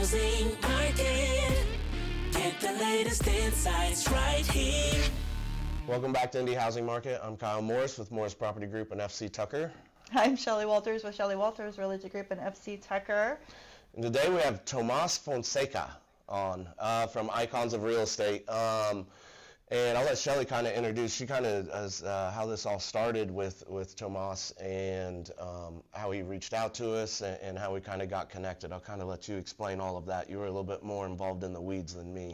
Housing Market. Get the latest insights right here. Welcome back to Indy Housing Market. I'm Kyle.morris with Morris Property Group and FC Tucker. I'm Shelly Walters with Shelly Walters Realty Group and FC Tucker. And today we have Tomás Fonseca on from Icons of Real Estate. And I'll let Shelly kind of introduce. She kind of as how this all started with Tomás and how he reached out to us and how we kind of got connected. I'll kind of let you explain all of that. You were a little bit more involved in the weeds than me.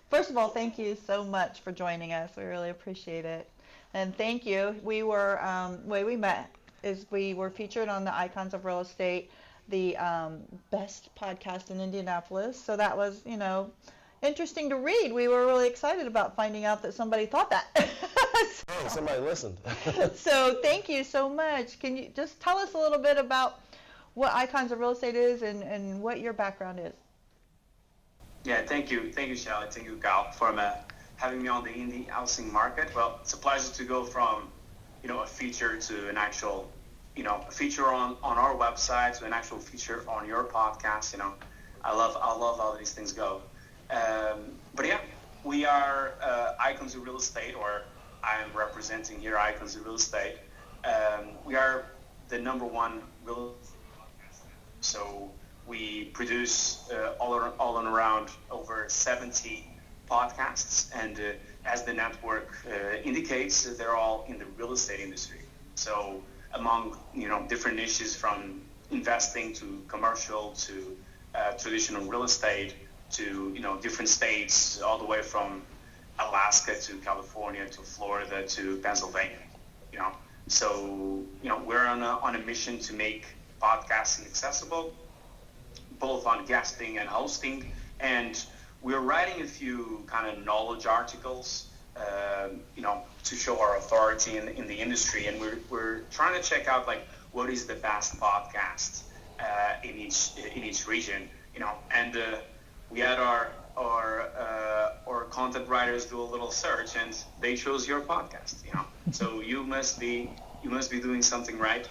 First of all, thank you so much for joining us. We really appreciate it. And thank you. We were, the way we met is we were featured on the Icons of Real Estate, the best podcast in Indianapolis. So that was, interesting to read. We were really excited about finding out that somebody thought that. Oh, somebody listened. So thank you so much. Can you just tell us a little bit about what Icons of Real Estate is and what your background is? Yeah, thank you, Shelly. Thank you, Kyle, for having me on the Indy Housing Market. Well, it's a pleasure to go from, a feature to an actual, a feature on our website to an actual feature on your podcast. I love how these things go. But yeah, we are Icons of Real Estate, or I am representing here Icons of Real Estate. We are the number one real estate podcast. So we produce all and around over 70 podcasts, and as the network indicates, they're all in the real estate industry. So among different niches, from investing to commercial to traditional real estate, to different states, all the way from Alaska to California to Florida to Pennsylvania. So we're on a mission to make podcasting accessible, both on guesting and hosting, and we're writing a few kind of knowledge articles, to show our authority in the industry, and we're trying to check out what is the best podcast in each region, and we had our content writers do a little search, and they chose your podcast. So you must be doing something right,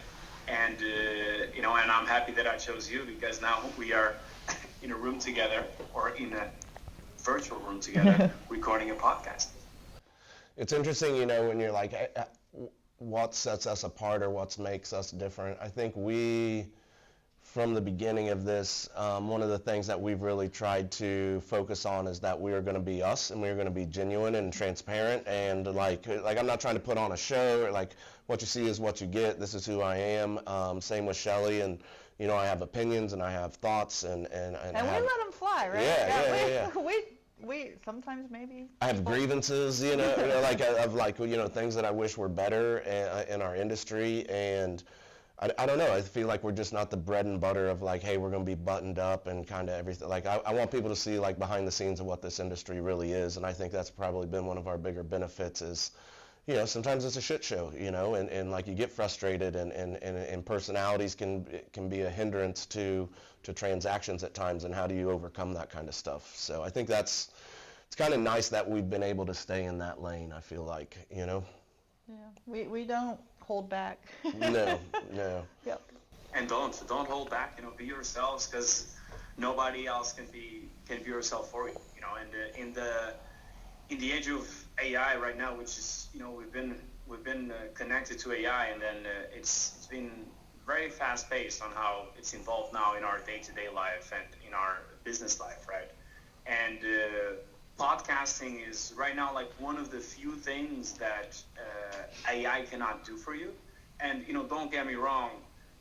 and and I'm happy that I chose you, because now we are in a room together, or in a virtual room together, recording a podcast. It's interesting, when you're like, what sets us apart or what makes us different. I think from the beginning of this, one of the things that we've really tried to focus on is that we are going to be us, and we are going to be genuine and transparent, and like I'm not trying to put on a show, or what you see is what you get. This is who I am. Same with Shelly, and I have opinions and I have thoughts, and we let them fly, right? Yeah. We sometimes maybe I have grievances, of things that I wish were better in our industry, and I don't know. I feel like we're just not the bread and butter of hey, we're going to be buttoned up and kind of everything. I want people to see behind the scenes of what this industry really is, and I think that's probably been one of our bigger benefits is, sometimes it's a shit show, and you get frustrated, and personalities can be a hindrance to transactions at times, and how do you overcome that kind of stuff? So I think it's kind of nice that we've been able to stay in that lane, I feel like, Yeah, we don't hold back. No. Yep. And don't hold back. Be yourselves, because nobody else can be yourself for you. And in the age of AI right now, which is we've been connected to AI, and then it's been very fast paced on how it's involved now in our day-to-day life and in our business life, right? And podcasting is right now one of the few things that AI cannot do for you. And don't get me wrong,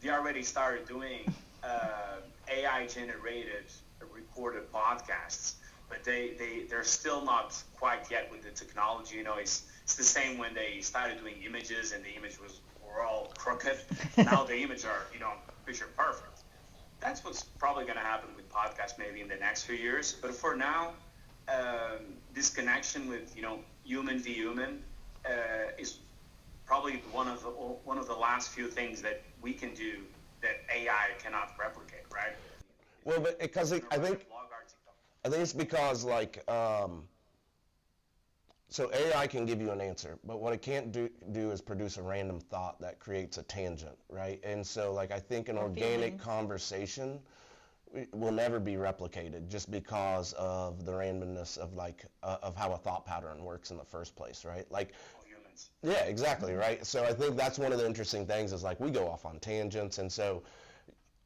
they already started doing AI generated recorded podcasts, but they're still not quite yet with the technology. It's the same when they started doing images, and the image were all crooked. Now the image are picture perfect. That's what's probably going to happen with podcasts maybe in the next few years. But for now, this connection with human to human is probably one of the last few things that we can do that AI cannot replicate, right? Well, but because I think it's because so AI can give you an answer, but what it can't do is produce a random thought that creates a tangent, right? And so I think an organic conversation will never be replicated just because of the randomness of of how a thought pattern works in the first place, right? Like, yeah, exactly, right? So I think that's one of the interesting things is like we go off on tangents, and so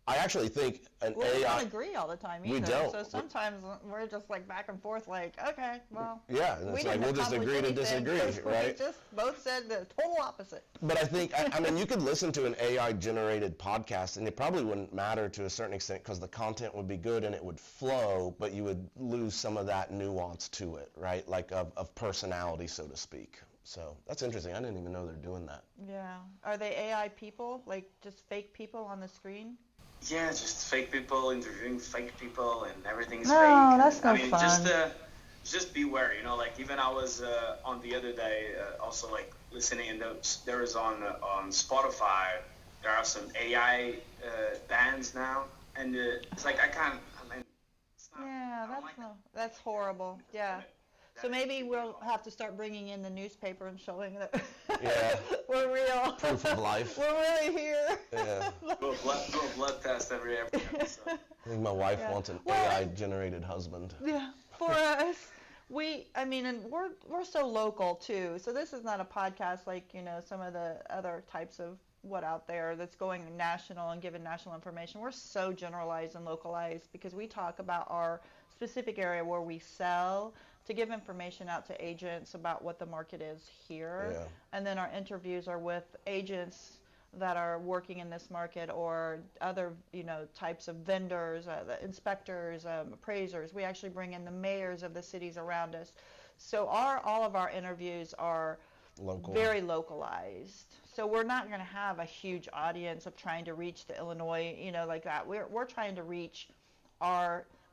I actually think an we AI. don't agree all the time either. We don't. So sometimes we're just like back and forth, like, okay, well. Yeah, and it's we like didn't we'll just agree to accomplish disagree, anything, right? We just both said the total opposite. But I think, I mean, you could listen to an AI-generated podcast, and it probably wouldn't matter to a certain extent because the content would be good and it would flow, but you would lose some of that nuance to it, right? Like of personality, so to speak. So that's interesting. I didn't even know they're doing that. Yeah. Are they AI people, like just fake people on the screen? Yeah, just fake people interviewing fake people, and everything's No, fake. that's no I mean, fun. Just beware. Like even I was on the other day also like listening, and there is on Spotify. There are some AI bands now, and it's like I mean, it's not, Yeah, I don't like that's horrible. Yeah. So maybe we'll have to start bringing in the newspaper and showing that Yeah. we're real. Proof of life. We're really here. Yeah. Do a blood test every episode. I think my wife wants an AI-generated husband. Yeah, for us, and we're so local too. So this is not a podcast like some of the other types of what out there that's going national and giving national information. We're so generalized and localized because we talk about our specific area where we sell to give information out to agents about what the market is here. Yeah. And then our interviews are with agents that are working in this market or other, types of vendors, the inspectors, appraisers. We actually bring in the mayors of the cities around us. So all of our interviews are very localized. So we're not going to have a huge audience of trying to reach the Illinois, like that. We're trying to reach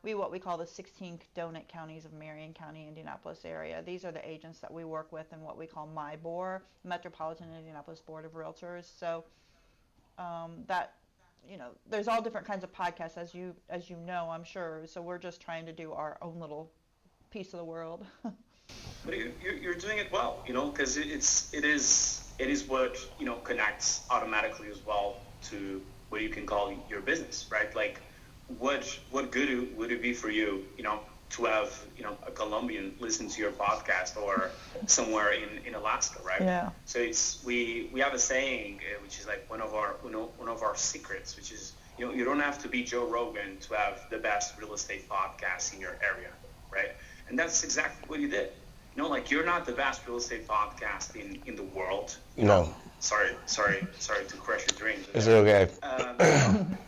what we call the 16 donut counties of Marion County, Indianapolis area. These are the agents that we work with in what we call MIBOR, Metropolitan Indianapolis Board of Realtors. So there's all different kinds of podcasts, as you know, I'm sure. So we're just trying to do our own little piece of the world. But you're doing it well, because it is what connects automatically as well to what you can call your business, right? Like, what good would it be for you, to have a Colombian listen to your podcast or somewhere in Alaska, right? Yeah. So we have a saying which is like one of our secrets, which is you don't have to be Joe Rogan to have the best real estate podcast in your area, right? And that's exactly what you did. Like you're not the best real estate podcast in the world. No. Sorry to crush your dreams. It's okay.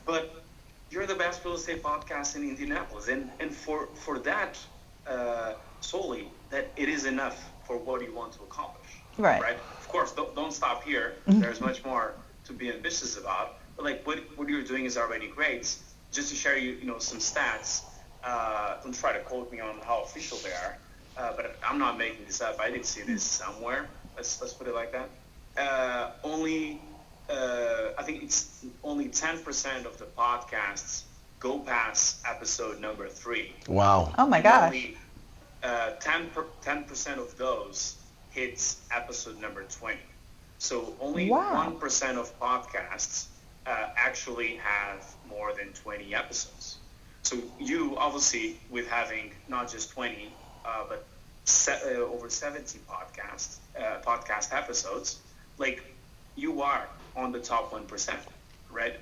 But you're the best real estate podcast in Indianapolis, and for that solely, that it is enough for what you want to accomplish. Right. Of course, don't stop here. There's much more to be ambitious about. But like what you're doing is already great. Just to share some stats. Don't try to quote me on how official they are. But I'm not making this up. I did see this somewhere. Let's put it like that. I think it's only 10% of the podcasts go past episode number 3. Wow. Oh my gosh. Only 10% of those hits episode number 20. So only 1% of podcasts actually have more than 20 episodes. So you obviously, with having not just 20, but over 70 podcast episodes, like you are on the top 1%, right?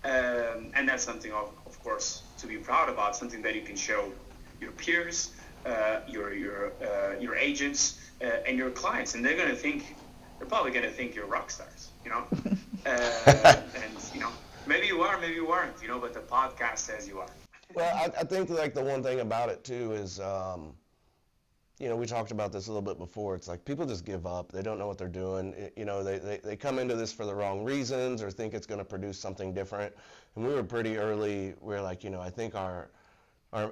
And that's something of course to be proud about, something that you can show your peers, your agents, and your clients, and they're probably gonna think you're rock stars, and maybe you are, maybe you aren't, but the podcast says you are. Well, I think like the one thing about it too is, we talked about this a little bit before. It's like people just give up. They don't know what they're doing. They come into this for the wrong reasons or think it's going to produce something different. And we were pretty early. We were like, I think our I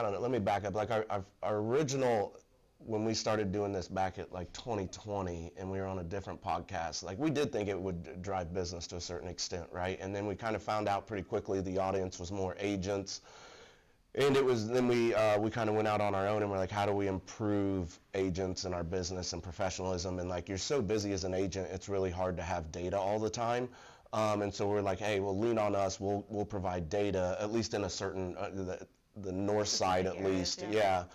don't know. Let me back up. Like our original, when we started doing this back at like 2020 and we were on a different podcast, like we did think it would drive business to a certain extent, right? And then we kind of found out pretty quickly the audience was more agents. And then we kind of went out on our own and we're like, how do we improve agents and our business and professionalism? And like, you're so busy as an agent, it's really hard to have data all the time. And so we're like, hey, well, lean on us. We'll provide data, at least in a certain, the north side at least. Yeah.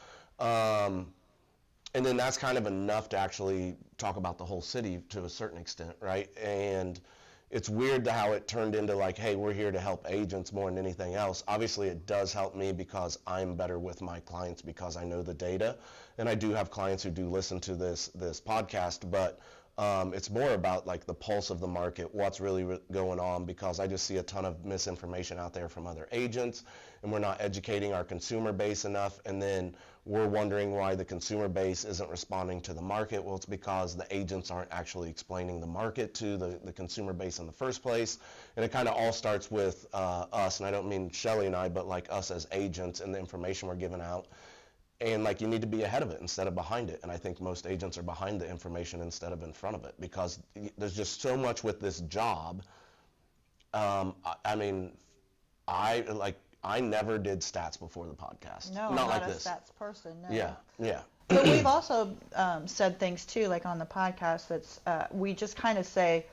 And then that's kind of enough to actually talk about the whole city to a certain extent, right? And it's weird how it turned into like, hey, we're here to help agents more than anything else. Obviously, it does help me because I'm better with my clients because I know the data. And I do have clients who do listen to this podcast, but it's more about like the pulse of the market, what's really going on, because I just see a ton of misinformation out there from other agents, and we're not educating our consumer base enough. And then we're wondering why the consumer base isn't responding to the market. Well, it's because the agents aren't actually explaining the market to the consumer base in the first place. And it kind of all starts with us, and I don't mean Shelly and I, but like us as agents and the information we're giving out. And like, you need to be ahead of it instead of behind it. And I think most agents are behind the information instead of in front of it, because there's just so much with this job. I mean, I never did stats before the podcast. No, not I'm like not a this. stats person. No. Yeah. But we've also said things too, like on the podcast, that's we just kind of say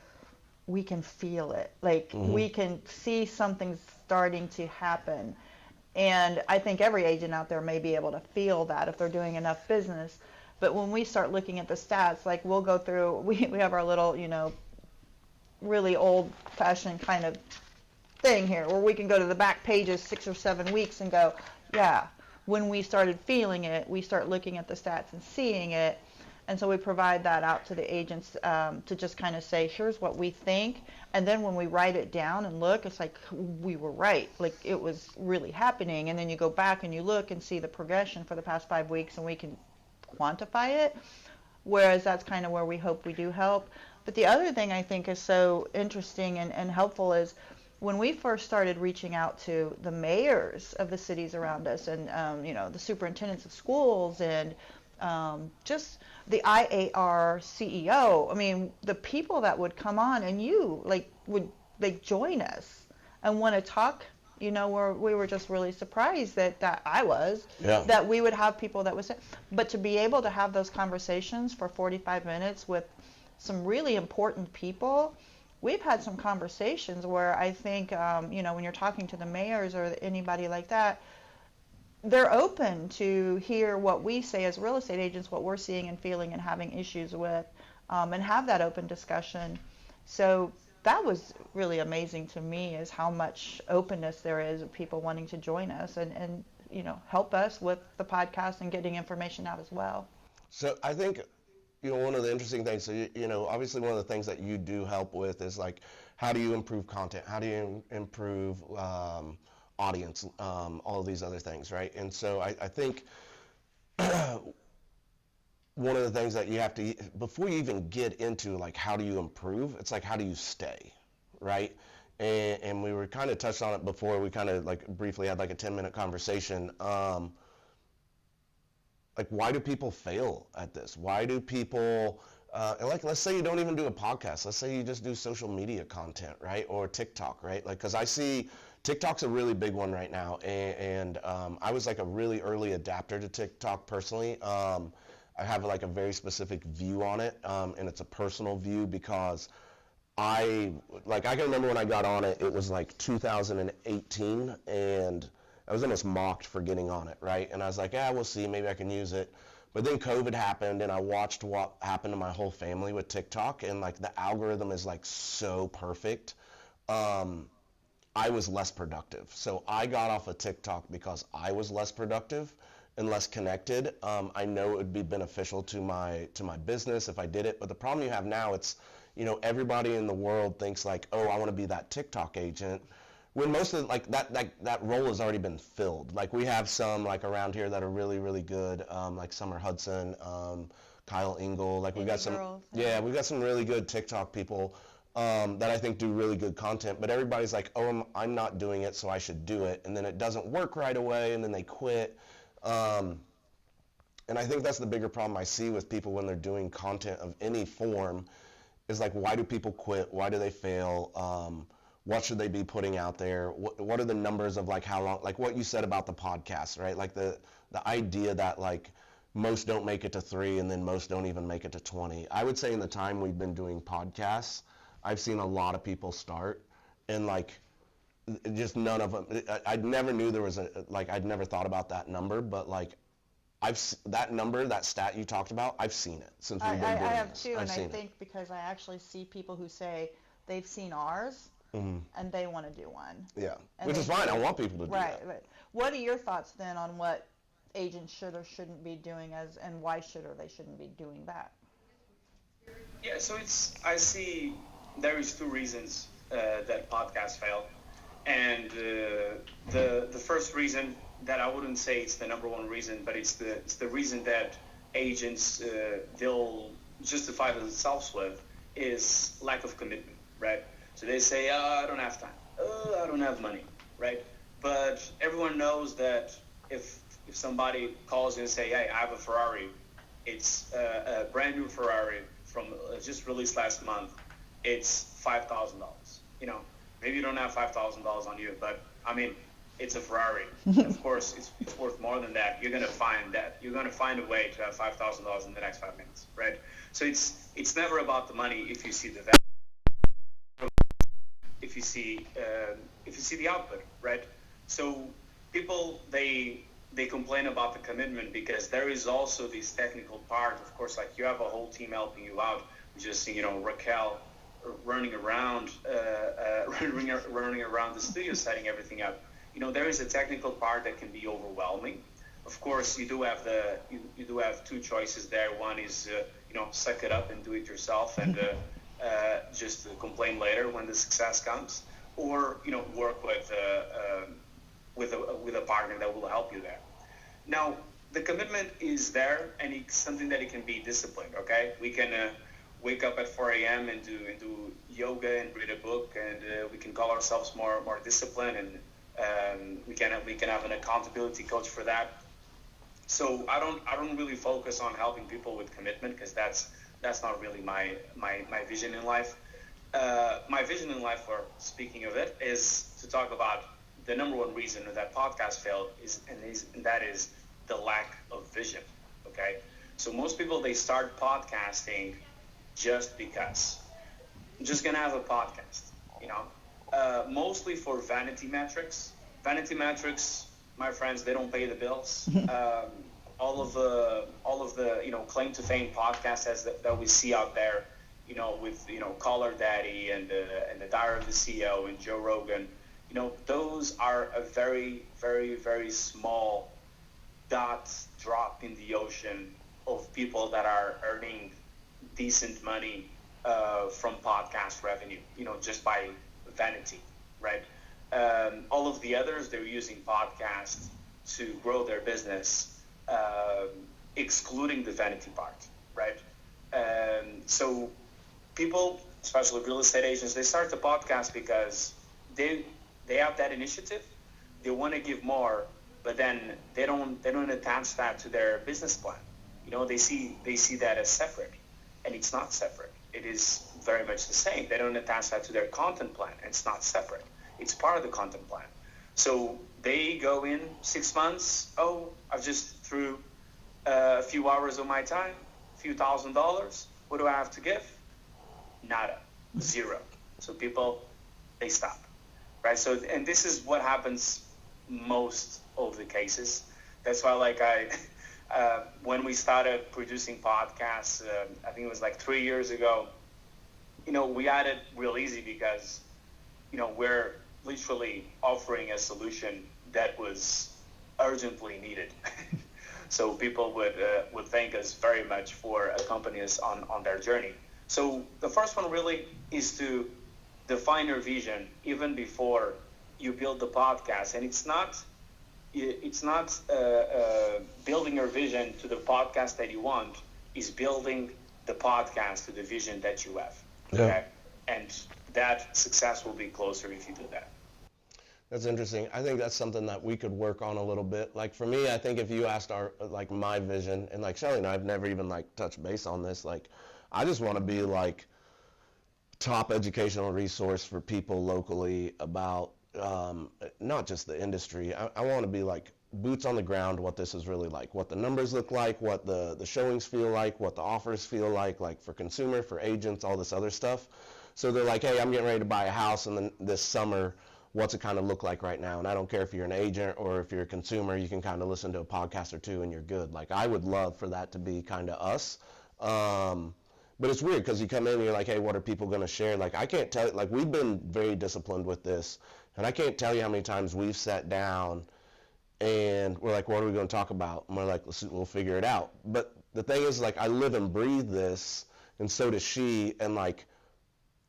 we can feel it. Like we can see something starting to happen. And I think every agent out there may be able to feel that if they're doing enough business. But when we start looking at the stats, like we'll go through, we have our little, really old-fashioned kind of thing here where we can go to the back pages 6 or 7 weeks and go, yeah, when we started feeling it, we start looking at the stats and seeing it. And so we provide that out to the agents to just kind of say, here's what we think. And then when we write it down and look, it's like we were right. Like it was really happening. And then you go back and you look and see the progression for the past 5 weeks, and we can quantify it. Whereas that's kind of where we hope we do help. But the other thing I think is so interesting and helpful is when we first started reaching out to the mayors of the cities around us and, the superintendents of schools and just the IAR CEO. I mean, the people that would come on and would join us and want to talk. We were just really surprised that I was that we would have people that would say, but to be able to have those conversations for 45 minutes with some really important people. We've had some conversations where I think, when you're talking to the mayors or anybody like that, they're open to hear what we say as real estate agents, what we're seeing and feeling and having issues with, and have that open discussion. So that was really amazing to me, is how much openness there is of people wanting to join us and help us with the podcast and getting information out as well. So I think, one of the interesting things, so, obviously one of the things that you do help with is like, how do you improve content? How do you improve audience, all of these other things, right? And so I think one of the things that you have to, before you even get into like how do you improve, it's like how do you stay, right? And we were kind of touched on it before. We kind of like briefly had like a 10-minute conversation. Like, why do people fail at this? Why do people, let's say you don't even do a podcast. Let's say you just do social media content, right? Or TikTok, right? Like, because I see TikTok's a really big one right now. And I was like a really early adapter to TikTok personally. I have like a very specific view on it. And it's a personal view because I can remember when I got on it, it was like 2018, and I was almost mocked for getting on it, right? And I was like, we'll see, maybe I can use it. But then COVID happened, and I watched what happened to my whole family with TikTok, and like the algorithm is like so perfect. I was less productive. So I got off of TikTok because I was less productive and less connected. I know it would be beneficial to my business if I did it, but the problem you have now, it's, everybody in the world thinks like, oh, I want to be that TikTok agent, when most of like that role has already been filled. Like we have some like around here that are really, really good, like Summer Hudson, Kyle Engel, like we've got some, girls, we've got some really good TikTok people that I think do really good content, but everybody's like, oh, I'm not doing it, so I should do it, and then it doesn't work right away, and then they quit. And I think that's the bigger problem I see with people when they're doing content of any form, is like, why do people quit? Why do they fail? What should they be putting out there? What are the numbers of like how long, like what you said about the podcast, right? Like the idea that like most don't make it to 3 and then most don't even make it to 20. I would say in the time we've been doing podcasts, I've seen a lot of people start, and like just none of them. I never knew there was I'd never thought about that number, but like that number, that stat you talked about, I've seen it since we've been doing this. I have too, and I it. think because I actually see people who say they've seen ours and they want to do one. Yeah, and which is fine. I want people to do that. Right. What are your thoughts then on what agents should or shouldn't be doing and why should or they shouldn't be doing that? Yeah, so I see there is two reasons that podcasts fail. And the first reason that I wouldn't say it's the number one reason, but it's the reason that agents they'll justify themselves with is lack of commitment, right? So they say, oh, I don't have time, oh, I don't have money, right? But everyone knows that if somebody calls you and say, hey, I have a Ferrari, it's a brand new Ferrari from just released last month, it's $5,000, you know. Maybe you don't have $5,000 on you, but I mean, it's a Ferrari. Of course, it's worth more than that. You're gonna find that. You're gonna find a way to have $5,000 in the next 5 minutes, right? So it's never about the money if you see the value, if you see the output, right? So people they complain about the commitment because there is also this technical part. Of course, like you have a whole team helping you out. Just Raquel running around the studio, setting everything up. There is a technical part that can be overwhelming. Of course, you do have two choices there. One is suck it up and do it yourself and just complain later when the success comes, or work with a partner that will help you there. Now, the commitment is there, and it's something that it can be disciplined. Okay, we can wake up at 4 a.m. and do yoga and read a book, and we can call ourselves more disciplined, and we can have an accountability coach for that. So I don't really focus on helping people with commitment because that's not really my vision in life. My vision in life, or speaking of it, is to talk about the number one reason that podcasts fail and that is the lack of vision. Okay, so most people, they start podcasting just because. I'm just gonna have a podcast, mostly for vanity metrics. Vanity metrics, my friends, they don't pay the bills. All of the claim to fame podcasts that we see out there, with Caller Daddy and the Diary of the CEO and Joe Rogan, those are a very, very, very small drop in the ocean of people that are earning decent money from podcast revenue, just by vanity, right? All of the others, they're using podcasts to grow their business, excluding the vanity part, right? So people, especially real estate agents, they start the podcast because they have that initiative. They want to give more, but then they don't attach that to their business plan. They see that as separate, and it's not separate. It is very much the same. They don't attach that to their content plan. It's not separate. It's part of the content plan. So they go in 6 months. Oh, I've just threw a few hours of my time, a few $1,000s. What do I have to give? Nada, zero. So people, they stop, right? So, and this is what happens most of the cases. That's why, when we started producing podcasts, I think it was like 3 years ago, we had it real easy because, we're literally offering a solution that was urgently needed. So people would thank us very much for accompanying us on their journey. So the first one really is to define your vision even before you build the podcast. And it's not building your vision to the podcast that you want, is building the podcast to the vision that you have. Yeah. Okay? And that success will be closer if you do that. That's interesting. I think that's something that we could work on a little bit. Like for me, I think if you asked my vision, and like Shelly and I have never even touched base on this, I just want to be top educational resource for people locally about not just the industry. I want to be boots on the ground, what this is really like, what the numbers look like, what the showings feel like, what the offers feel like for consumer, for agents, all this other stuff. So they're like, hey, I'm getting ready to buy a house this summer. What's it kind of look like right now? And I don't care if you're an agent or if you're a consumer, you can kind of listen to a podcast or two and you're good. Like, I would love for that to be kind of us. But it's weird because you come in and you're like, hey, what are people going to share? Like, I can't tell, like, we've been very disciplined with this, and I can't tell you how many times we've sat down and we're like, what are we going to talk about? And we're like, we'll figure it out. But the thing is, like, I live and breathe this, and so does she, and, like,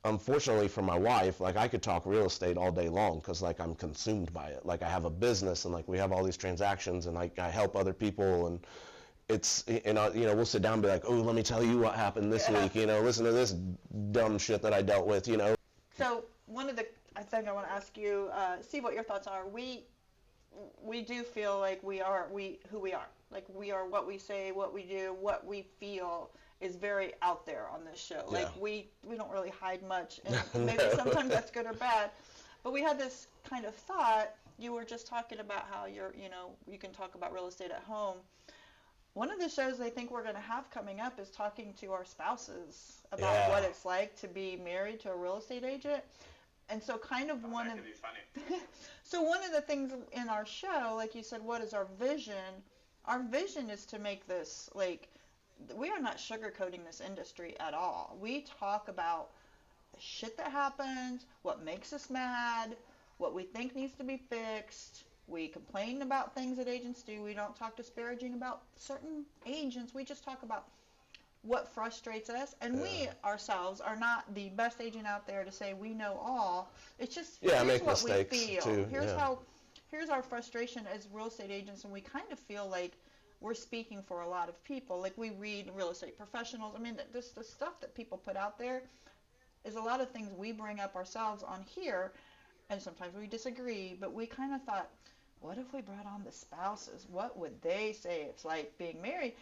unfortunately for my wife, like, I could talk real estate all day long because, like, I'm consumed by it. Like, I have a business, and, like, we have all these transactions, and, like, I help other people, and it's, and we'll sit down and be like, oh, let me tell you what happened this week, listen to this dumb shit that I dealt with, So one of the, I think I want to ask you, see what your thoughts are. We do feel like we are who we are. Like, we are what we say, what we do, what we feel is very out there on this show. Yeah. Like, we don't really hide much, and maybe sometimes that's good or bad. But we had this kind of thought. You were just talking about how you can talk about real estate at home. One of the shows I think we're going to have coming up is talking to our spouses about what it's like to be married to a real estate agent. And so kind of one of so one of the things in our show, like you said, what is our vision? Our vision is to make this, like, we are not sugarcoating this industry at all. We talk about the shit that happens, what makes us mad, what we think needs to be fixed. We complain about things that agents do. We don't talk disparaging about certain agents. We just talk about what frustrates us. And we ourselves are not the best agent out there to say we know all. It's just here's make what we mistakes feel. too. Here's our frustration as real estate agents, and we kind of feel like we're speaking for a lot of people. Like, we read real estate professionals. I mean, the stuff that people put out there is a lot of things we bring up ourselves on here, and sometimes we disagree, but we kind of thought, what if we brought on the spouses? What would they say it's like being married?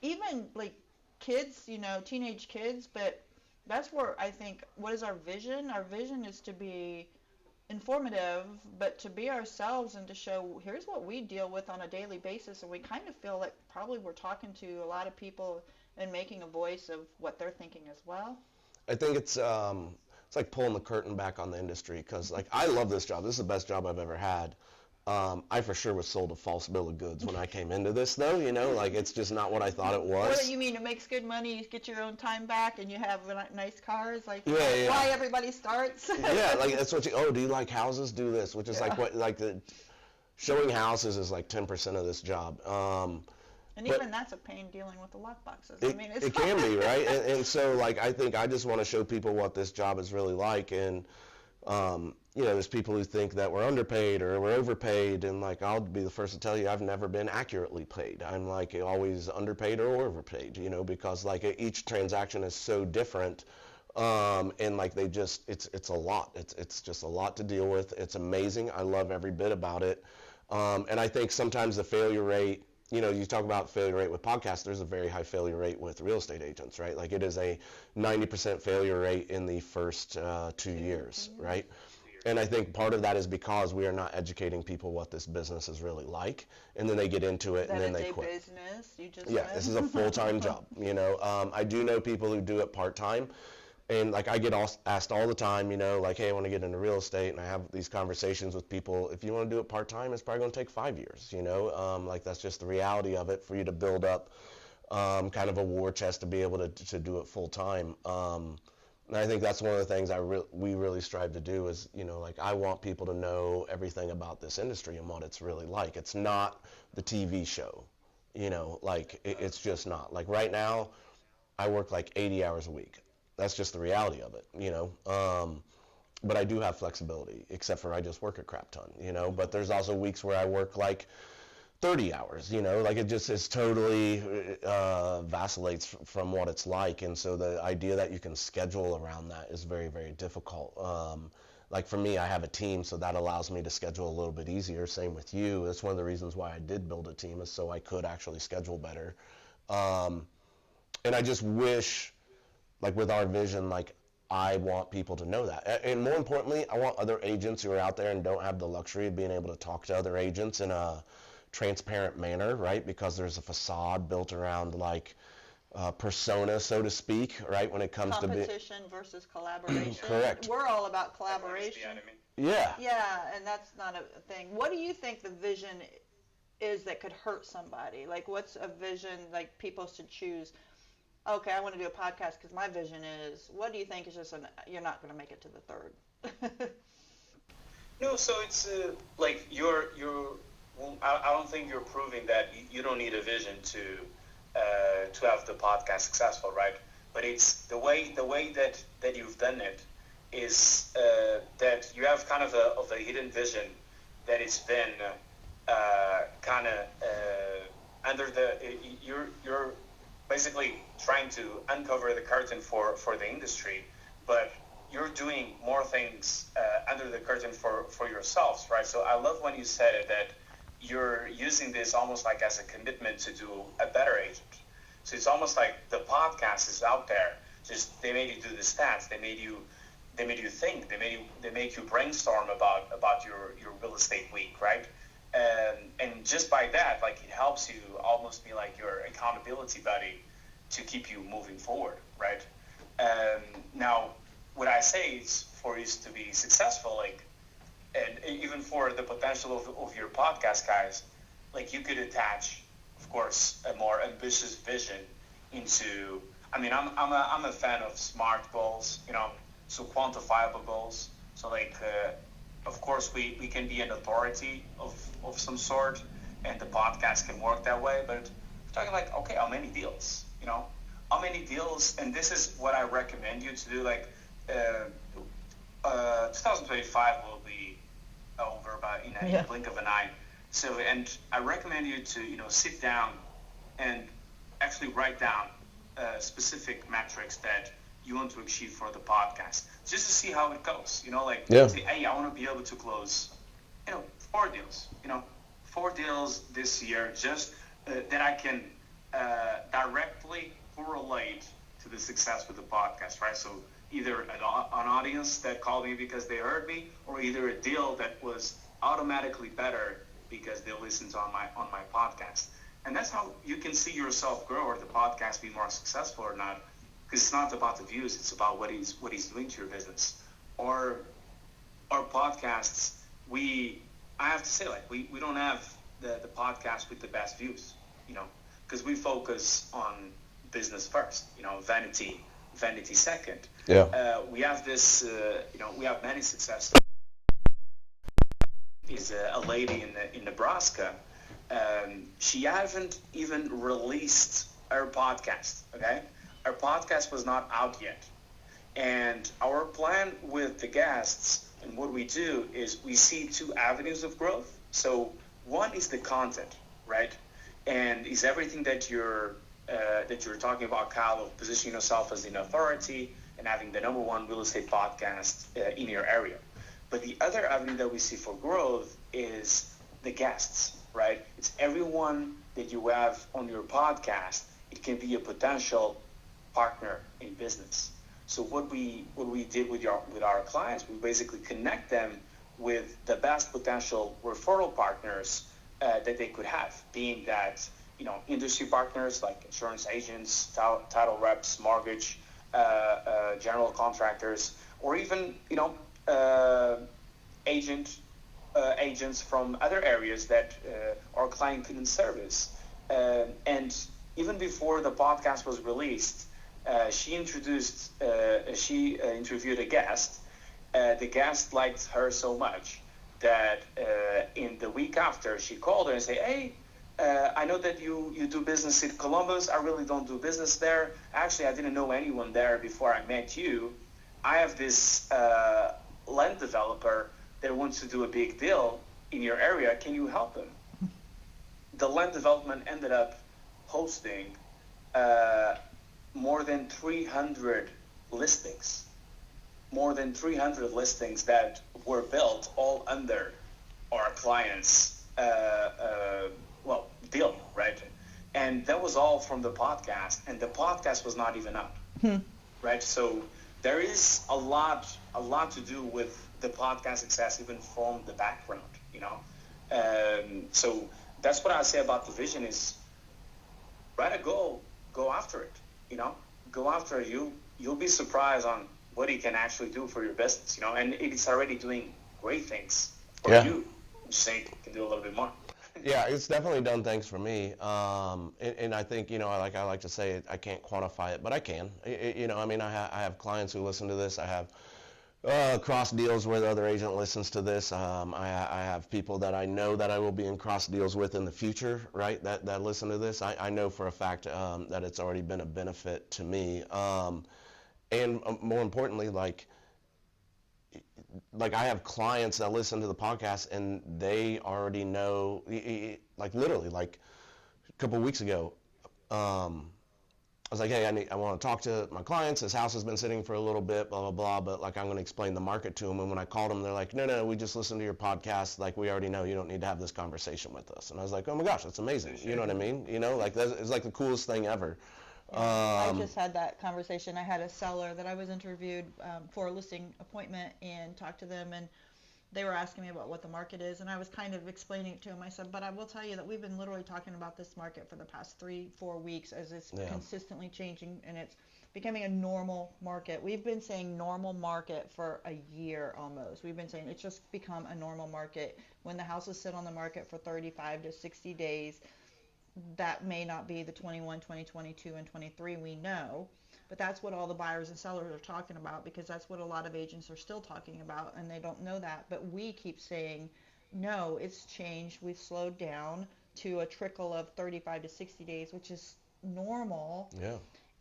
Even, like, kids, teenage kids, but that's where I think, what is our vision? Our vision is to be informative, but to be ourselves and to show, here's what we deal with on a daily basis, and we kind of feel like probably we're talking to a lot of people and making a voice of what they're thinking as well. I think it's like pulling the curtain back on the industry, because, like, I love this job. This is the best job I've ever had. I for sure was sold a false bill of goods when I came into this, though, like, it's just not what I thought it was. What do you mean? It makes good money, you get your own time back, and you have nice cars? Like, yeah. Why everybody starts? Yeah, like, that's what do you like houses? Do this, which is like what, like, showing houses is like 10% of this job. And even that's a pain dealing with the lockboxes. I mean, it can be, right? And so, like, I think I just want to show people what this job is really like, and there's people who think that we're underpaid or we're overpaid, and, like, I'll be the first to tell you I've never been accurately paid. I'm, like, always underpaid or overpaid, because, like, each transaction is so different, and, like, it's a lot. It's just a lot to deal with. It's amazing. I love every bit about it, and I think sometimes the failure rate, you talk about failure rate with podcasts, there's a very high failure rate with real estate agents, right? Like, it is a 90% failure rate in the first 2 years, right? And I think part of that is because we are not educating people what this business is really like, and then they get into it and then they quit. Business, you just this is a full-time job, I do know people who do it part-time, and, like, I get asked all the time, like, hey, I want to get into real estate, and I have these conversations with people. If you want to do it part-time, it's probably going to take 5 years, like, that's just the reality of it for you to build up kind of a war chest to be able to do it full-time. And I think that's one of the things we really strive to do is, like, I want people to know everything about this industry and what it's really like. It's not the TV show, like, it's just not. Like, right now, I work like 80 hours a week. That's just the reality of it, but I do have flexibility, except for I just work a crap ton, but there's also weeks where I work like 30 hours, like, it just is totally vacillates from what it's like. And so the idea that you can schedule around that is very, very difficult. Like, for me, I have a team, so that allows me to schedule a little bit easier. Same with you. That's one of the reasons why I did build a team, is so I could actually schedule better. And I just wish, like, with our vision, like, I want people to know that. And more importantly, I want other agents who are out there and don't have the luxury of being able to talk to other agents in a transparent manner, right? Because there's a facade built around, like, persona, so to speak, right? When it comes to competition versus collaboration. Correct. We're all about collaboration. Yeah. Yeah, and that's not a thing. What do you think the vision is that could hurt somebody? Like, what's a vision like people should choose? Okay, I want to do a podcast because my vision is. What do you think is just you're not going to make it to the third? No, so it's like you're. I don't think you're proving that you don't need a vision to have the podcast successful, right? But it's the way that you've done it is that you have kind of a hidden vision that it's been kind of under the you're basically trying to uncover the curtain for the industry, but you're doing more things under the curtain for yourselves, right? So I love when you said it, that you're using this almost like as a commitment to do a better agent. So it's almost like the podcast is out there. Just they made you do the stats. They made you think. They make you brainstorm about your real estate week, right? And just by that, like, it helps you almost be like your accountability buddy to keep you moving forward, right? Now, what I say is for you to be successful, like, and even for the potential of your podcast, guys, like, you could attach, of course, a more ambitious vision into. I mean, I'm a fan of SMART goals, so quantifiable goals. So, like, of course, we can be an authority of some sort, and the podcast can work that way. But we're talking like, okay, how many deals? How many deals? And this is what I recommend you to do. Like, 2025 will be over in a blink of an eye. So, and I recommend you to sit down and actually write down specific metrics that you want to achieve for the podcast, just to see how it goes. Say, hey, I want to be able to close, 4 deals. 4 deals this year, just that I can directly correlate to the success with the podcast, right? So either an audience that called me because they heard me, or either a deal that was automatically better because they listened on my podcast. And that's how you can see yourself grow, or the podcast be more successful or not. Because it's not about the views; it's about what he's doing to your business. Or our podcasts, I have to say, like, we don't have the podcast with the best views, because we focus on business first, vanity second. Yeah. We have this, we have many success. Is a lady in Nebraska. She hasn't even released her podcast. Okay, her podcast was not out yet, and our plan with the guests and what we do is we see 2 avenues of growth. So one is the content, right, and is everything that you're talking about, Kyle, of positioning yourself as an authority and having the number 1 real estate podcast in your area. But the other avenue that we see for growth is the guests, right? It's everyone that you have on your podcast. It can be a potential partner in business. So what we did with our clients, we basically connect them with the best potential referral partners that they could have, being that industry partners like insurance agents, title reps, mortgage, general contractors, or even agents from other areas that our client couldn't service. And even before the podcast was released, she interviewed a guest. The guest liked her so much that in the week after, she called her and said, hey, I know that you do business in Columbus. I really don't do business there. Actually, I didn't know anyone there before I met you. I have this land developer that wants to do a big deal in your area. Can you help him? The land development ended up hosting more than 300 listings. More than 300 listings that were built all under our clients' deal, right? And that was all from the podcast, and the podcast was not even up, right? So there is a lot to do with the podcast success, even from the background, So that's what I say about the vision is write a goal go after it. Go after it. You'll be surprised on what he can actually do for your business. And it's already doing great things for you. Just saying, it can do a little bit more. Yeah, it's definitely done things for me. And I think, I like to say I can't quantify it, but I can. I have clients who listen to this. I have cross deals where the other agent listens to this. I have people that I know that I will be in cross deals with in the future, right, that listen to this. I know for a fact that it's already been a benefit to me. And more importantly, like I have clients that listen to the podcast and they already know, like literally, like a couple of weeks ago, I was like, hey, I want to talk to my clients. This house has been sitting for a little bit, blah, blah, blah, but like I'm going to explain the market to them. And when I called them, they're like, no, we just listened to your podcast. Like we already know, you don't need to have this conversation with us. And I was like, oh my gosh, that's amazing. You know what I mean? It's like the coolest thing ever. I just had that conversation. I had a seller that I was interviewed for a listing appointment and talked to them, and they were asking me about what the market is, and I was kind of explaining it to them. I said, but I will tell you that we've been literally talking about this market for the past 3-4 weeks as it's consistently changing, and it's becoming a normal market. We've been saying normal market for a year almost. We've been saying it's just become a normal market. When the houses sit on the market for 35 to 60 days, that may not be the 21, 20, 22, and 23 we know, but that's what all the buyers and sellers are talking about, because that's what a lot of agents are still talking about, and they don't know that. But we keep saying, no, it's changed. We've slowed down to a trickle of 35 to 60 days, which is normal. Yeah.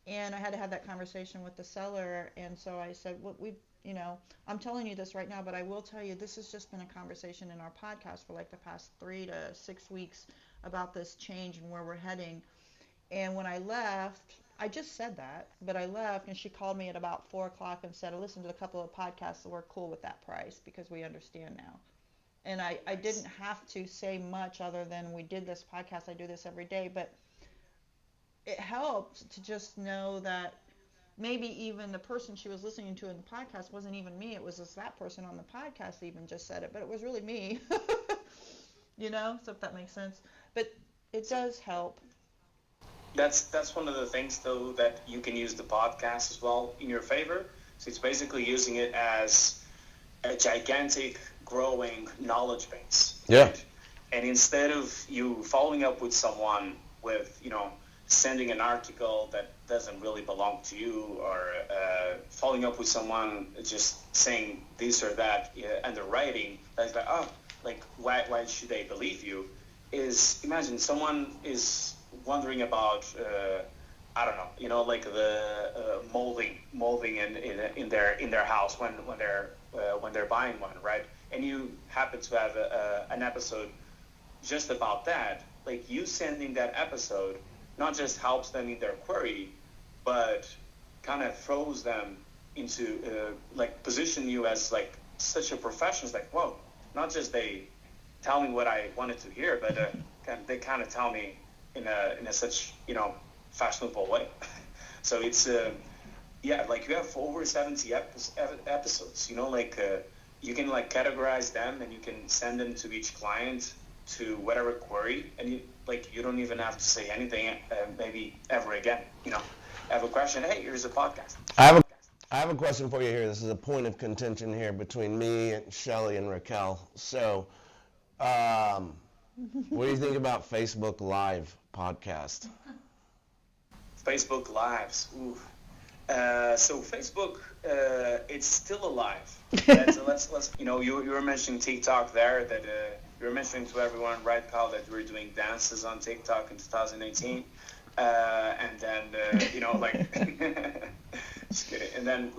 And I had to have that conversation with the seller, and so I said, well, I'm telling you this right now, but I will tell you this has just been a conversation in our podcast for like the past 3 to 6 weeks about this change and where we're heading. And when I left, I just said that, but I left and she called me at about 4 o'clock and said, I listened to a couple of podcasts and we're cool with that price because we understand now. And I didn't have to say much other than we did this podcast. I do this every day, but it helped to just know that maybe even the person she was listening to in the podcast wasn't even me. It was just that person on the podcast even just said it, but it was really me. So if that makes sense. But it does help. That's one of the things, though, that you can use the podcast as well in your favor. So it's basically using it as a gigantic, growing knowledge base. Yeah. Right? And instead of you following up with someone with, sending an article that doesn't really belong to you, or following up with someone just saying this or that under writing, that's like, why should they believe you? Is imagine someone is wondering about I don't know, like the molding in their house when they're buying one, right? And you happen to have an episode just about that. Like, you sending that episode not just helps them in their query, but kind of throws them into position you as like such a professional. It's like, whoa, not just they tell me what I wanted to hear, but they kind of tell me in a such fashionable way. So it's like you have over 70 episodes. You can like categorize them and you can send them to each client to whatever query, and you don't even have to say anything maybe ever again. Have a question, hey, here's a podcast. I have a question for you here. This is a point of contention here between me and Shelly and Raquel. So, what do you think about Facebook Live podcast? Facebook Lives. Ooh. So Facebook, it's still alive. Let's you were mentioning TikTok there, that you were mentioning to everyone, right, Kyle, that we're doing dances on TikTok in 2018, and then just kidding. And then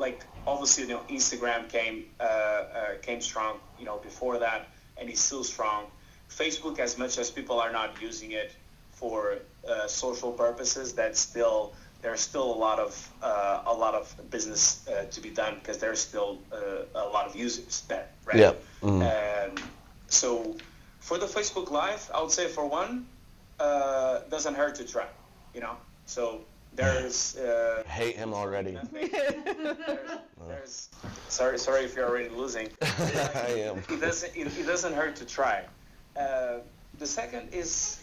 obviously Instagram came strong before that, and it's still strong. Facebook, as much as people are not using it for social purposes, there's still a lot of business to be done, because there's still a lot of users there, right? Yeah. Mm-hmm. So for the Facebook Live, I would say, for one, doesn't hurt to try, So there's hate him already. There's sorry if you're already losing. I am. It doesn't hurt to try. The second is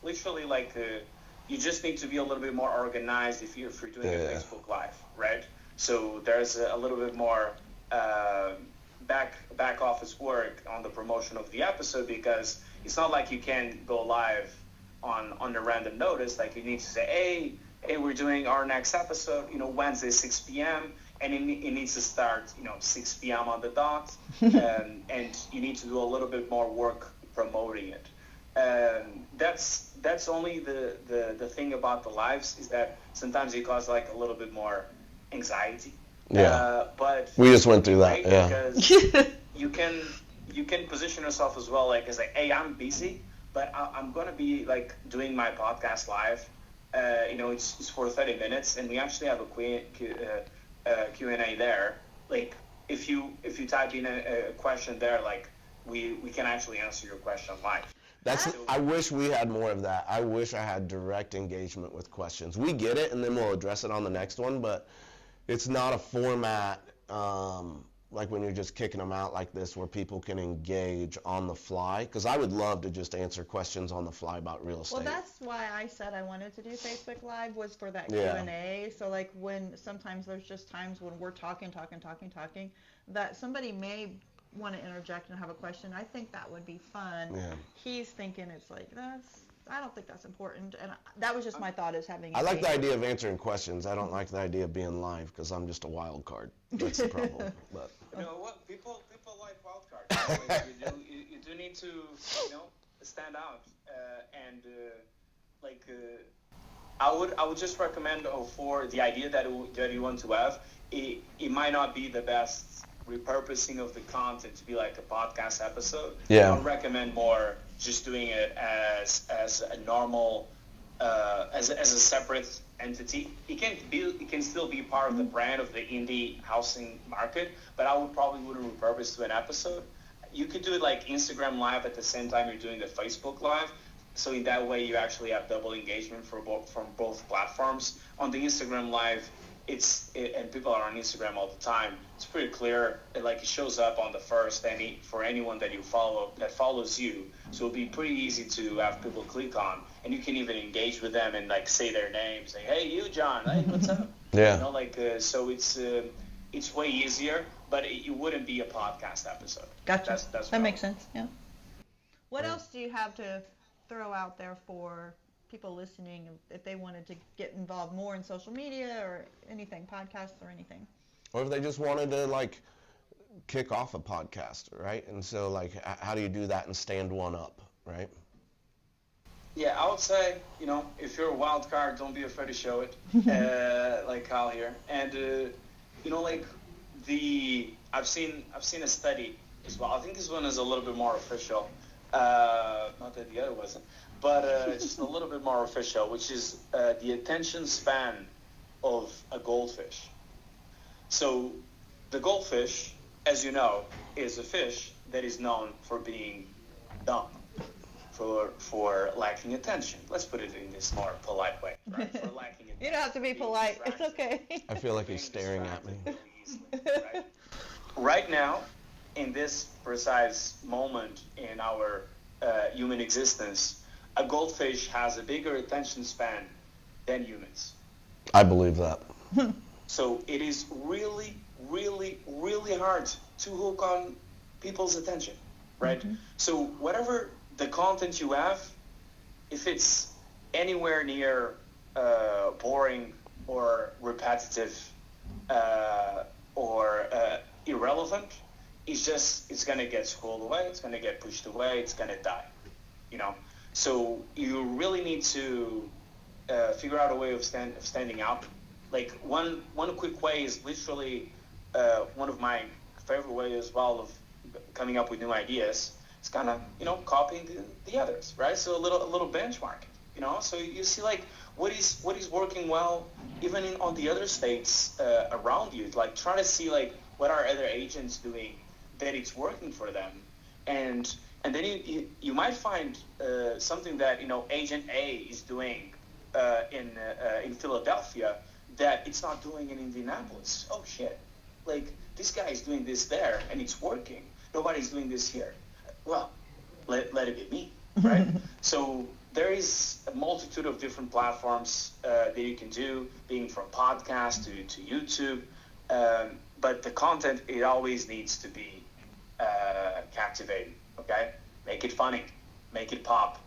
literally you just need to be a little bit more organized if you're doing a Facebook Live, right? So there's a little bit more back office work on the promotion of the episode, because it's not like you can go live on a random notice. Like, you need to say, hey, we're doing our next episode, Wednesday 6 p.m. and it needs to start 6 p.m. on the dot, and you need to do a little bit more work promoting it. That's only the thing about the lives, is that sometimes it causes like a little bit more anxiety. Yeah. But we just went through that. Yeah. Because you can position yourself as well, like, as like, hey, I'm busy, but I'm gonna be like doing my podcast live. It's for 30 minutes, and we actually have a Q&A there. Like, if you type in a question there, like, we can actually answer your question live. I wish we had more of that. I wish I had direct engagement with questions. We get it, and then we'll address it on the next one, but it's not a format like when you're just kicking them out like this, where people can engage on the fly. Because I would love to just answer questions on the fly about real estate. Well, that's why I said I wanted to do Facebook Live, was for that Q&A. So, like, when sometimes there's just times when we're talking, that somebody may want to interject and have a question. I think that would be fun. Yeah. He's thinking it's like, I don't think that's important, and that was just my thought, is having. I like the idea of answering questions. I don't like the idea of being live, because I'm just a wild card. That's the problem. But you know what? People like wild cards. Like, you do need to stand out, I would just recommend for the idea that you want to have. It might not be the best repurposing of the content to be like a podcast episode. Yeah. I would recommend more just doing it as a normal, as a separate entity. It can still be part of the brand of the Indy Housing Market, but I wouldn't repurpose to an episode. You could do it like Instagram Live at the same time you're doing the Facebook Live. So in that way, you actually have double engagement from both platforms. On the Instagram Live, and people are on Instagram all the time. It's pretty clear. It shows up on the first, for anyone that you follow that follows you. So it'll be pretty easy to have people click on, and you can even engage with them and like say their names, say, "Hey, you, John. Hey, what's up?" Yeah. So it's way easier, but it wouldn't be a podcast episode. Gotcha. That's that makes sense. Yeah. What else do you have to throw out there for people listening, if they wanted to get involved more in social media or anything, podcasts or anything? Or if they just wanted to like kick off a podcast, right? And so like, how do you do that and stand one up, right? Yeah, I would say, if you're a wild card, don't be afraid to show it, like Kyle here. And I've seen a study as well. I think this one is a little bit more official. Not that the other wasn't, but just a little bit more official, which is the attention span of a goldfish. So the goldfish, as you know, is a fish that is known for being dumb, for lacking attention. Let's put it in this more polite way, right? For lacking attention. You don't have to be polite. It's okay. I feel like he's staring at me. Right? Right now, in this precise moment in our human existence, a goldfish has a bigger attention span than humans. I believe that. So it is really, really, really hard to hook on people's attention, right? Mm-hmm. So whatever the content you have, if it's anywhere near boring or repetitive or irrelevant, it's going to get scrolled away, it's going to get pushed away, it's going to die, So you really need to figure out a way of standing out. Like one quick way is literally one of my favorite ways as well of coming up with new ideas. It's kind of copying the others, right? So a little benchmark, So you see like what is working well, even on the other states around you. Like try to see like what are other agents doing that it's working for them, and then you might find something that Agent A is doing in Philadelphia that it's not doing in Indianapolis. Oh shit! Like this guy is doing this there and it's working. Nobody's doing this here. Well, let it be me, right? So there is a multitude of different platforms that you can do, being from podcast to YouTube. But the content, it always needs to be captivating, okay? Make it funny, make it pop,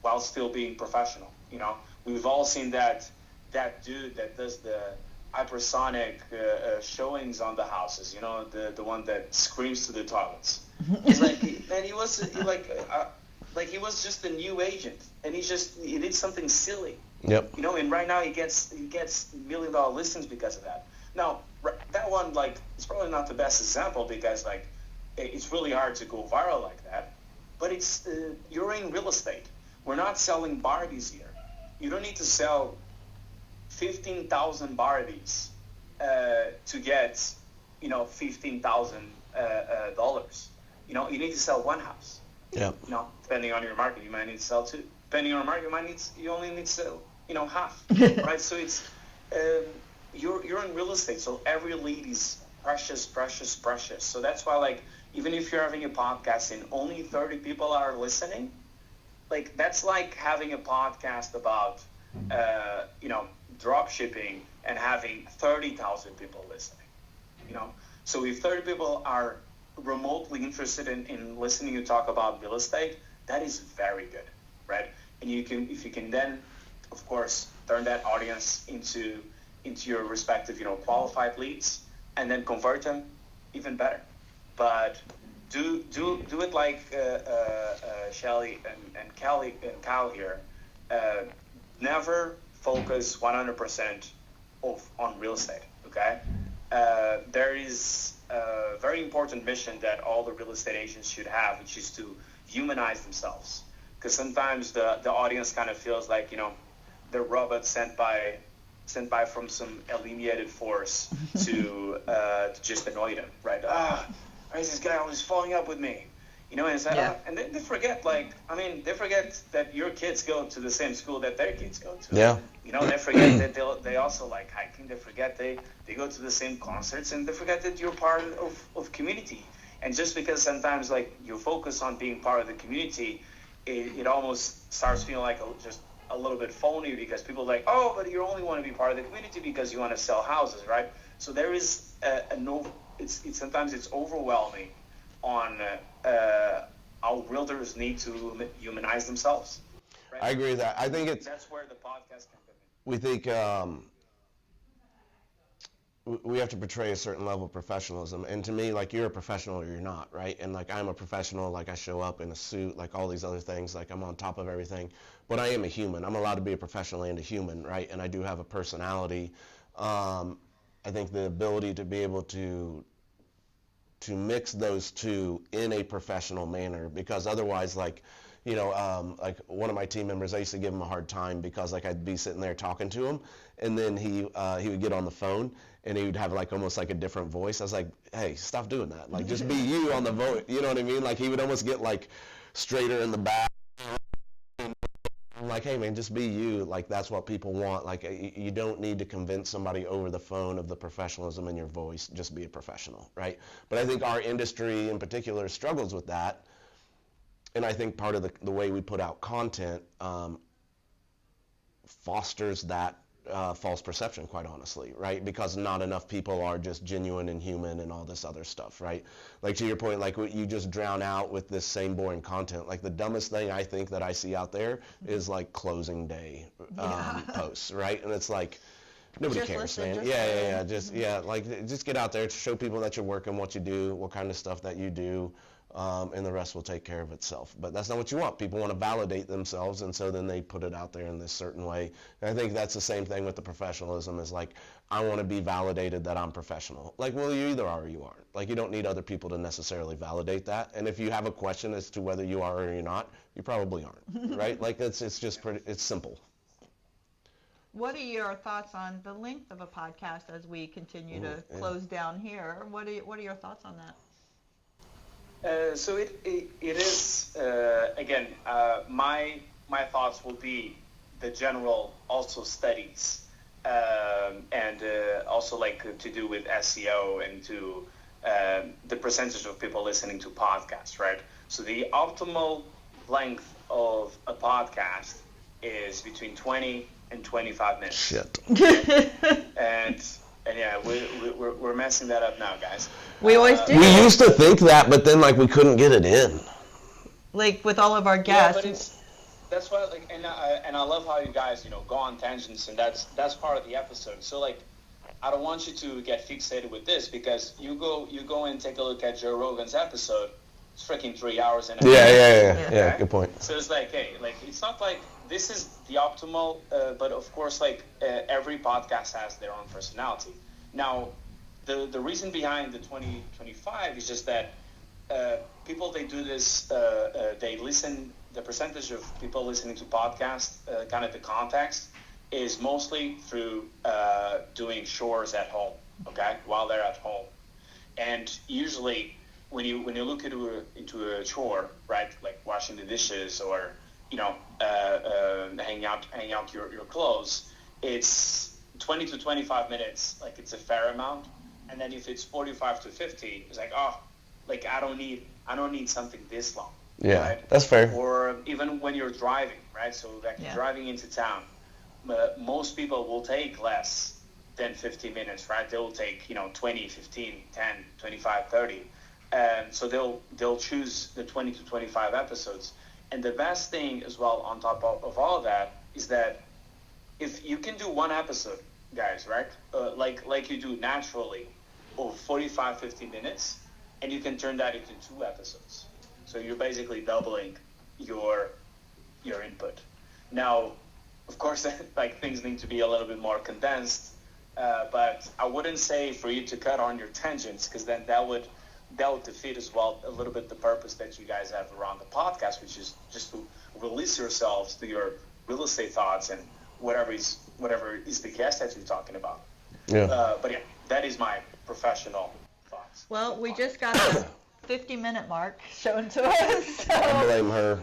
while still being professional, you know? We've all seen that dude that does the hypersonic showings on the houses, you know, the one that screams to the toilets. It's like, man, he was just a new agent, and he did something silly. Yep. You know, and right now he gets $1 million listens because of that. Now, that one, like, it's probably not the best example because, like, it's really hard to go viral like that. But it's you're in real estate. We're not selling Barbies here. You don't need to sell 15,000 Barbies to get, you know, $15,000. You know, you need to sell one house. Yeah. You know, depending on your market, you might need to sell two. Depending on your market, you only need to sell, you know, half. Right? So it's you're in real estate, so every lead is precious, precious, precious. So that's why, like, even if you're having a podcast and only 30 people are listening, like, that's like having a podcast about, you know, drop shipping and having 30,000 people listening, you know? So if 30 people are remotely interested in listening you talk about real estate, that is very good, right? And if you can then, of course, turn that audience into your respective, you know, qualified leads, and then convert them, even better. But do it like Shelly and Kelly and Kyle here. Never focus 100% on real estate. Okay, there is a very important mission that all the real estate agents should have, which is to humanize themselves. Because sometimes the audience kind of feels like, you know, they're robots sent by from some alienated force to just annoy them, right? Why is this guy always following up with me? You know, and they forget, like, I mean, they forget that your kids go to the same school that their kids go to. Yeah. You know, they forget that they also like hiking. They forget they go to the same concerts, and they forget that you're part of community. And just because sometimes, like, you focus on being part of the community, it almost starts feeling like just a little bit phony, because people are like, oh, but you only want to be part of the community because you want to sell houses, right? So there is sometimes it's overwhelming on how realtors need to humanize themselves. Right? I agree with that. I think that's where the podcast can come in. we think we have to portray a certain level of professionalism, and to me, like, you're a professional or you're not, right? And like, I'm a professional, like, I show up in a suit, like all these other things, like I'm on top of everything, but I am a human. I'm allowed to be a professional and a human, right? And I do have a personality. I think the ability to be able to mix those two in a professional manner, because otherwise, like, you know, like one of my team members, I used to give him a hard time because, like, I'd be sitting there talking to him, and then he would get on the phone and he would have, like, almost like a different voice. I was like, hey, stop doing that. Like, just be you on the voice. You know what I mean? Like, he would almost get, like, straighter in the back. I'm like, hey, man, just be you. Like, that's what people want. Like, you don't need to convince somebody over the phone of the professionalism in your voice. Just be a professional, right? But I think our industry in particular struggles with that. And I think part of the way we put out content fosters that false perception, quite honestly, right? Because not enough people are just genuine and human and all this other stuff, right? Like, to your point, like, you just drown out with this same boring content. Like, the dumbest thing I think that I see out there is, like, closing day posts, right? And it's like, nobody cares, man. Just get out there to show people that you're working, what you do, what kind of stuff that you do. And the rest will take care of itself. But that's not what you want. People want to validate themselves, and so then they put it out there in this certain way. And I think that's the same thing with the professionalism, is like, I want to be validated that I'm professional. Like, well, you either are or you aren't. Like, you don't need other people to necessarily validate that. And if you have a question as to whether you are or you're not, you probably aren't, right? Like, it's just it's simple. What are your thoughts on the length of a podcast as we continue to close down here? What are your thoughts on that? So it is again, my thoughts will be the general also studies and also, like, to do with SEO and to the percentage of people listening to podcasts, right? So the optimal length of a podcast is between 20 and 25 minutes. Shit. And yeah, we're messing that up now, guys. We always do. We used to think that, but then like we couldn't get it in. Like with all of our guests. Yeah, but that's why, like, and I love how you guys, go on tangents, and that's part of the episode. So like, I don't want you to get fixated with this, because you go and take a look at Joe Rogan's episode. It's freaking 3 hours and a half. Yeah. Good point. So it's like, hey, like, it's not like this is the optimal, but of course, like, every podcast has their own personality. Now, the reason behind the 2025 is just that people, they do this, they listen, the percentage of people listening to podcasts, kind of the context, is mostly through doing chores at home, okay, while they're at home. And usually, when you look into a chore, right, like washing the dishes or hanging out your clothes, it's 20 to 25 minutes, like it's a fair amount. And then if it's 45 to 50, it's like, oh, like I don't need something this long. Yeah, right? That's fair. Or even when you're driving, right? So like driving into town, most people will take less than 50 minutes, right? They'll take 20, 15, 10, 25, 30. So they'll choose the 20 to 25 episodes. And the best thing as well on top of all of that is that if you can do one episode, guys, right? Like you do naturally over 45, 50 minutes, and you can turn that into 2 episodes. So you're basically doubling your input. Now, of course, like things need to be a little bit more condensed, but I wouldn't say for you to cut on your tangents, because then that would defeat as well a little bit the purpose that you guys have around the podcast, which is just to release yourselves to your real estate thoughts and whatever is the guest that you're talking about. Yeah. But yeah, that is my professional thoughts. Well, we just got the 50-minute mark shown to us. So I blame her.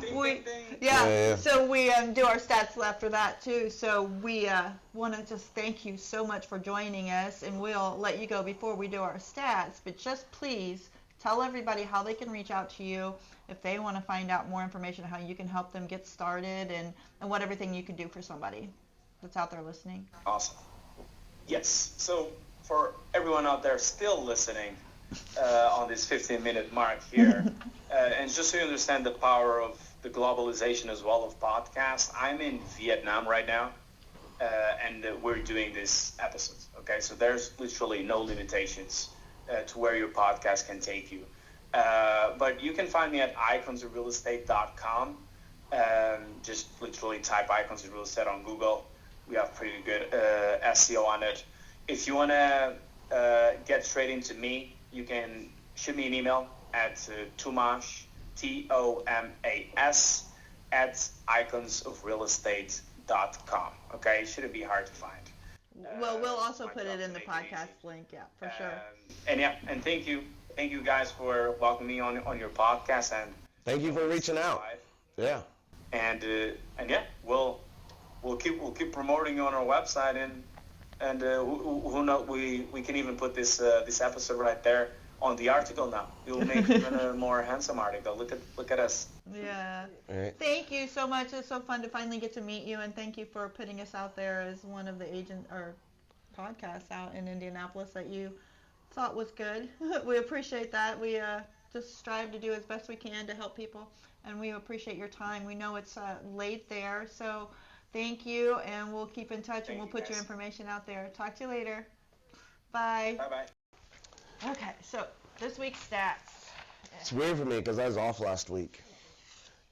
Yeah. So we do our stats after that too. So we want to just thank you so much for joining us, and we'll let you go before we do our stats. But just please tell everybody how they can reach out to you if they want to find out more information, how you can help them get started, and what everything you can do for somebody that's out there listening. Awesome. Yes. So for everyone out there still listening on this 15-minute mark here, and just so you understand the power of the globalization as well of podcasts, I'm in Vietnam right now, and we're doing this episode. Okay, so there's literally no limitations to where your podcast can take you. But you can find me at iconsofrealestate.com. Just literally type Icons of Real Estate on Google. We have pretty good SEO on it. If you want to get straight into me, you can shoot me an email at Tomas, TOMAS, at iconsofrealestate.com. Okay, it shouldn't be hard to find. Well, we'll also put it in the podcast link, for sure. And thank you guys for welcoming me on your podcast, and Thank you for reaching out. Yeah. And yeah, we'll keep promoting you on our website, and who knows, we can even put this episode right there on the article now. You'll make even a more handsome article. Look at us. Yeah. Right. Thank you so much. It's so fun to finally get to meet you, and thank you for putting us out there as one of the podcasts out in Indianapolis that you thought was good. We appreciate that. We just strive to do as best we can to help people, and we appreciate your time. We know it's late there, so thank you, and we'll keep in touch, and we'll put your information out there. Talk to you later. Bye. Bye-bye. Okay, so this week's stats. It's weird for me because I was off last week.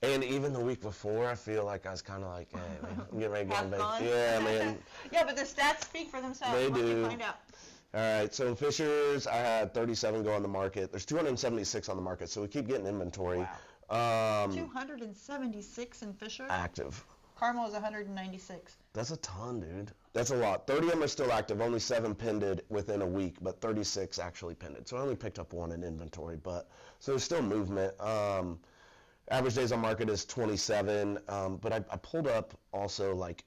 And even the week before, I feel like I was kind of like, hey, man, I'm getting ready to go on vacation. Yeah, man. Yeah, but the stats speak for themselves. They Let me do. find out. All right, so in Fishers, I had 37 go on the market. There's 276 on the market, so we keep getting inventory. Wow. 276 in Fisher? Active. Carmel is 196. That's a ton, dude. That's a lot. 30 of them are still active. Only 7 pended within a week, but 36 actually pended. So I only picked up 1 in inventory, but so there's still movement. Average days on market is 27, but I pulled up also like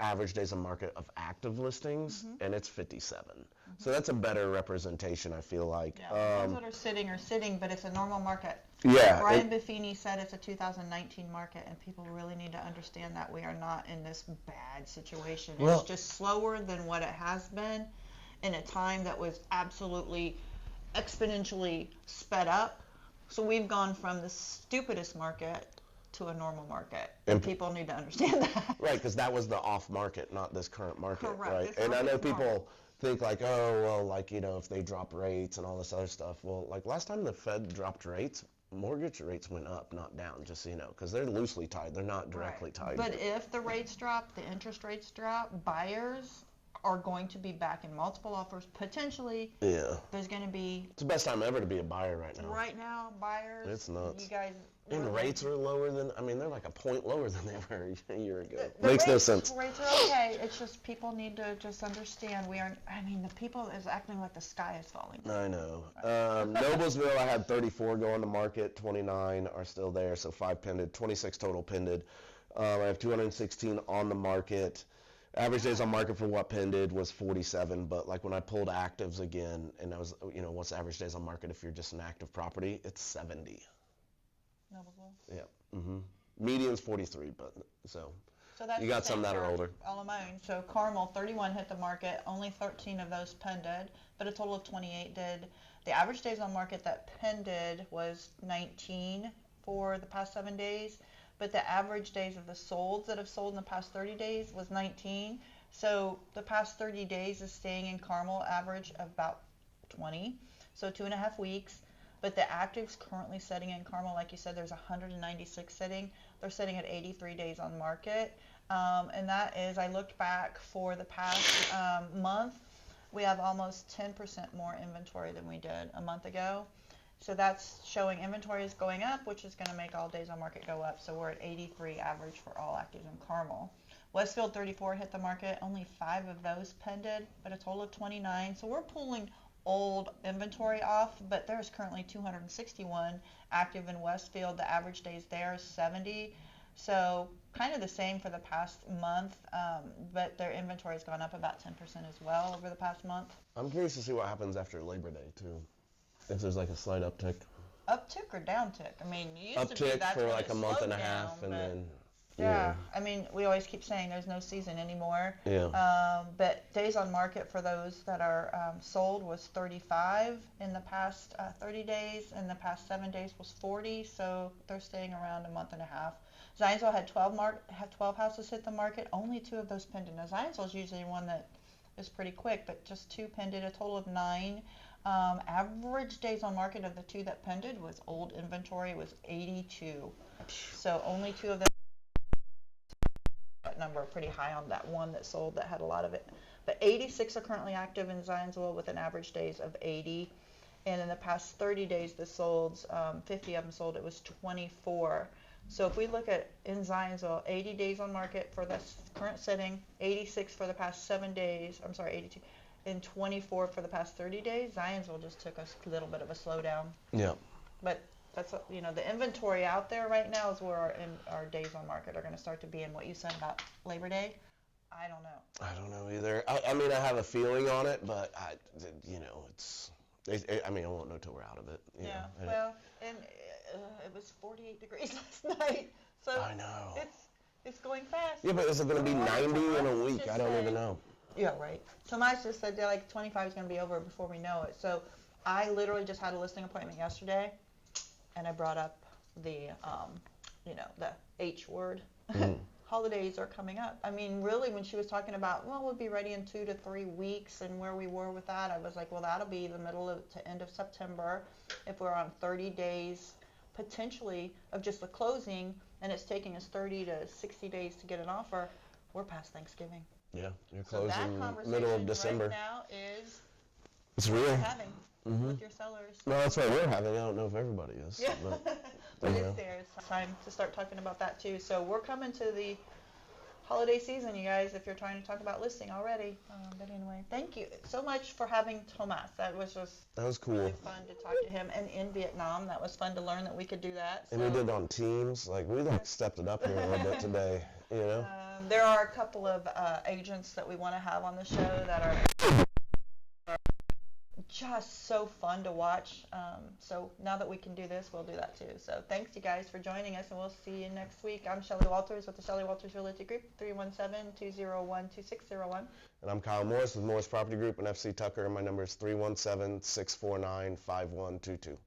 average days on market of active listings, and it's 57. So that's a better representation, I feel like. Yeah, the ones that are sitting, but it's a normal market. Yeah. Brian Buffini said it's a 2019 market, and people really need to understand that we are not in this bad situation. It's just slower than what it has been in a time that was absolutely exponentially sped up. So we've gone from the stupidest market to a normal market, and people need to understand that. Right, because that was the off market, not this current market. Correct. Right. And I know people think like, oh, well, like, you know, if they drop rates and all this other stuff. Well, like last time the Fed dropped rates, mortgage rates went up, not down, just so you know, because they're loosely tied. They're not directly tied. But if the rates drop, the interest rates drop, buyers are going to be back in multiple offers. Potentially, there's going to be... It's the best time ever to be a buyer right now. Right now, buyers... It's nuts. You guys... And rates are lower than... I mean, they're like a point lower than they were a year ago. Makes no sense. Rates are okay. It's just people need to just understand we aren't... I mean, the people is acting like the sky is falling. I know. Noblesville, I had 34 go on the market. 29 are still there, so 5 pended. 26 total pended. I have 216 on the market. Average days on market for what pended was 47, but like when I pulled actives again, and I was, you know, what's the average days on market if you're just an active property? It's 70. Noblesville? Yeah. Median's 43, but so that's you got some that are older. All of mine. So Carmel, 31 hit the market. Only 13 of those pended, but a total of 28 did. The average days on market that pended was 19 for the past 7 days. But the average days of the solds that have sold in the past 30 days was 19. So the past 30 days is staying in Carmel average of about 20, so 2.5 weeks. But the actives currently sitting in Carmel, like you said, there's 196 sitting. They're sitting at 83 days on market. And that is, I looked back for the past month, we have almost 10% more inventory than we did a month ago. So that's showing inventory is going up, which is going to make all days on market go up. So we're at 83 average for all actives in Carmel. Westfield 34 hit the market. Only 5 of those pended, but a total of 29. So we're pulling old inventory off, but there's currently 261 active in Westfield. The average days there is 70. So kind of the same for the past month, but their inventory has gone up about 10% as well over the past month. I'm curious to see what happens after Labor Day, too. If there's like a slight uptick. Uptick or downtick? I mean, you used uptick to be that's for like a month and a half, and then... Yeah, I mean, we always keep saying there's no season anymore. Yeah. But days on market for those that are sold was 35 in the past 30 days. In the past 7 days was 40, so they're staying around a month and a half. Zionsville had 12 houses hit the market. Only 2 of those pended. Now, Zionsville is usually one that is pretty quick, but just 2 pended, a total of 9. Average days on market of the 2 that pended was old inventory was 82. So only 2 of them. That number pretty high on that one that sold that had a lot of it. But 86 are currently active in Zionsville with an average days of 80. And in the past 30 days, the solds, 50 of them sold. It was 24. So if we look at in Zionsville, 80 days on market for this current sitting, 86 for the past 7 days. I'm sorry, 82. And 24 for the past 30 days. Zionsville just took a little bit of a slowdown. Yeah. But that's, you know, the inventory out there right now is where our days on market are going to start to be. And what you said about Labor Day, I don't know. I don't know either. I mean, I have a feeling on it, but I won't know till we're out of it. Yeah. Well, and it was 48 degrees last night, so I know. It's going fast. Yeah, but is it going to be 90 in a week? I don't even know. Yeah, right. Tomás just said like 25 is going to be over before we know it. So I literally just had a listing appointment yesterday. And I brought up the, the H word. Holidays are coming up. I mean, really, when she was talking about, well, we'll be ready in 2 to 3 weeks, and where we were with that, I was like, well, that'll be the middle to end of September. If we're on 30 days, potentially, of just the closing, and it's taking us 30 to 60 days to get an offer, we're past Thanksgiving. Yeah, you're closing so middle of December. Right now is it's real. Having. With your sellers. No, that's what we're having. I don't know if everybody is. Yeah. But it's there. It's time to start talking about that too. So we're coming to the holiday season, you guys, if you're trying to talk about listing already. But anyway, thank you so much for having Tomás. That was cool. Really fun to talk to him. And in Vietnam, that was fun to learn that we could do that. So. And we did on Teams. Like, we stepped it up here a little bit today, you know? There are a couple of agents that we want to have on the show that are just so fun to watch. So now that we can do this, we'll do that too. So thanks you guys for joining us, and we'll see you next week. I'm Shelly Walters with the Shelly Walters Realty Group, 317-201-2601. And I'm Kyle Morris with Morris Property Group and FC Tucker, and my number is 317-649-5122.